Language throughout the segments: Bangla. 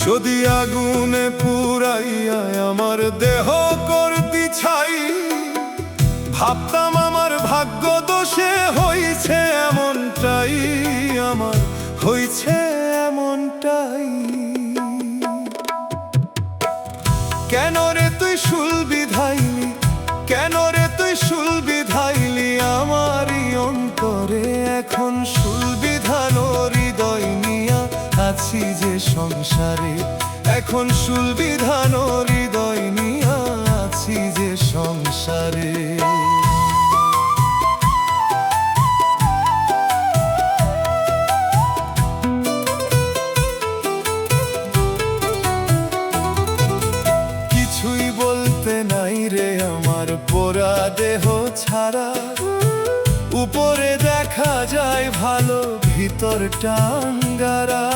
যদি আগুনে পুরাইয়া আমার দেহ করতি ছাই, ভাবতাম আমার ভাগ্য দোষে হইছে এমনটাই, আমার হইছে এমনটাই। কেন রে তুই শুল বিধাইলি, কেন রে তুই শুল বিধাইলি আমারই অন্তরে। এখন শুল বিধানো হৃদয় নিয়া আছি যে সংসারে, এখন শুল বিধানো হৃদয় নিয়া আছি যে সংসারে। কিছুই বলতে নাই রে আমার পোড়া দেহ ছাড়া, উপরে দেখা যায় ভালো ভিতরটা আঙ্গারা।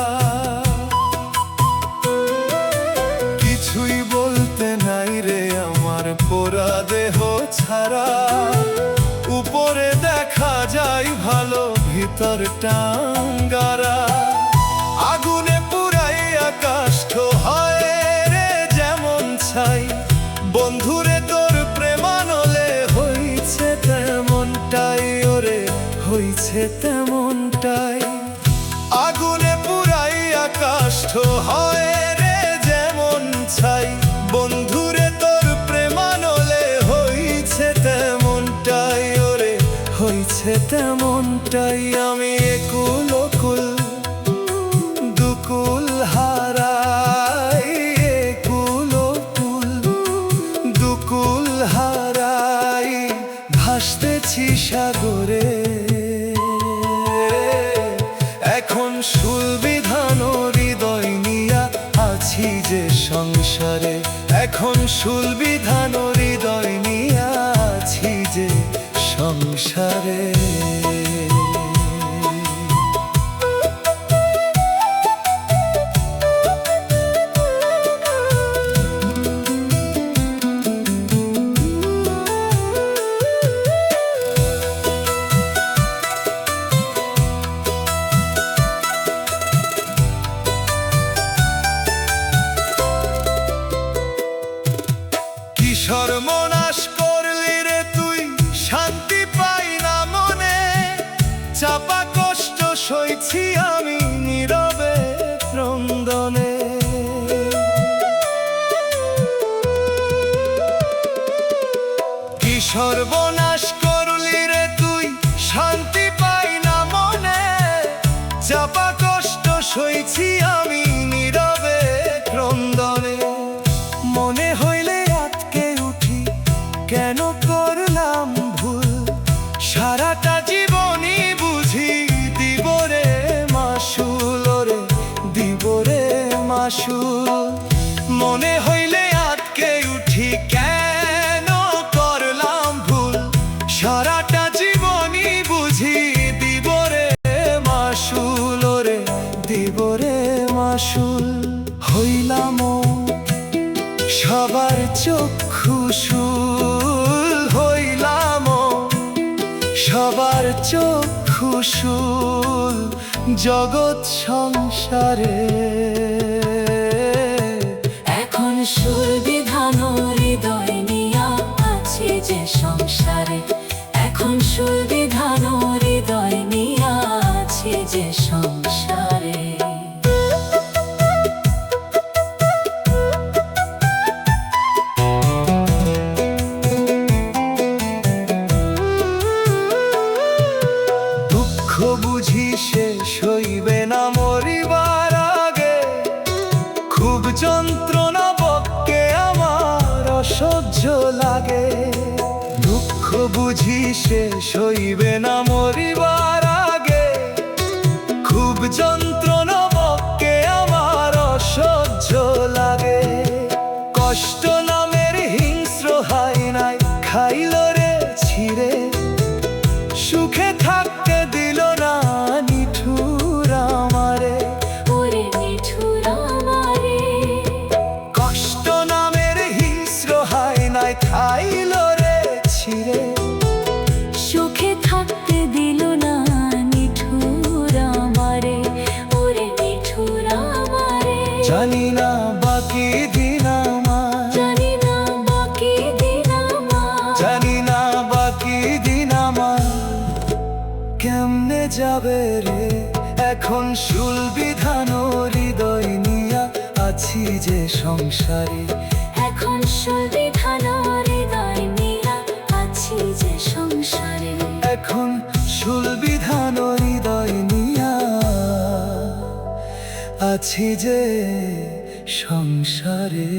কিছুই বলতে নাই রে আমার পোড়া দেহ ছাড়া, উপরে দেখা যায় ভালো ভিতরটা আঙ্গারা। আগুনে পুরাইয়া কাষ্ঠ হয় রে যেমন ছাই, বন্ধুরে তোর প্রেমানলে হইছে তেমনটাই, ওরে হইছে তেমনটাই। আগুনে পুরাইয়া কাষ্ঠ হয় রে যেমন ছাই, বন্ধুরে তোর প্রেমানলে হইছে তেমনটাই, ওরে হইছে তেমনটাই। আমি একুল ওকুল দুকুল হারাই, একুল ওকুল দুকুল হারাই, ভাসতেছি সাগরে। এখন শুল বিধানো হৃদয় নিয়া আছি যে সংসারে, এখন শুল বিধানো হৃদয় নিয়া আছি যে সংসারে। সর্বনাশ করলি রে তুই, শান্তি পাই না মনে, চাপা কষ্ট সইছি আমি নীরবে ক্রন্দনে। কি সর্বনাশ করলি রে তুই, শান্তি পাই না মনে, চাপা কষ্ট সইছি আমি নীরবে ক্রন্দনে। মনে হইলে কেন করলাম ভুল, সারাটা জীবনই বুঝি দিব রে মাসুল, ওরে দিব রে মাসুল। মনে হইলে আটকে উঠি কেন করলাম ভুল, সারাটা জীবনই বুঝি দিব রে মাসুল, ওরে দিব রে মাসুল। হইলাম সবার চক্ষু শুল, হইলাম সবার চক্ষু শুল জগৎ সংসারে। এখন শুল বিধানো হৃদয় নিয়া আছি যে সংসারে, এখন শুল বিধানো হৃদয় নিয়া আছি যে সংসারে। বুঝি শেষ হইবে না মরিবার আগে, খুব যন্ত্রণা বকে আমার অসহ্য লাগে। দুঃখ বুঝি শেষ হইবে না মরিবার আগে, খুব যন্ত্রণা বকে আমার অসহ্য লাগে। কষ্ট নামের হিংস্র হায়নায় খাইল রে ছিঁড়ে, সুখে থাকতে দিল না নিঠুর আমারে, ওরে নিঠুর আমারে। কষ্ট নামের হিংস্র হায়নায় খাইল রে ছিঁড়ে, সুখে থাকতে দিল না জানি না বাকি দিন আমার, জানি না বাকি দিন আমার, জানি না বাকি দিন আমার কেমনে যাবে রে। এখন শুল বিধান হৃদয় নিয়া আছি যে সংসারে, এখন সুবিধান হৃদয় নিয়া আছি যে সংসারে, এখন শুল বিধান হৃদয় নিয়া আছি যে সংসারে।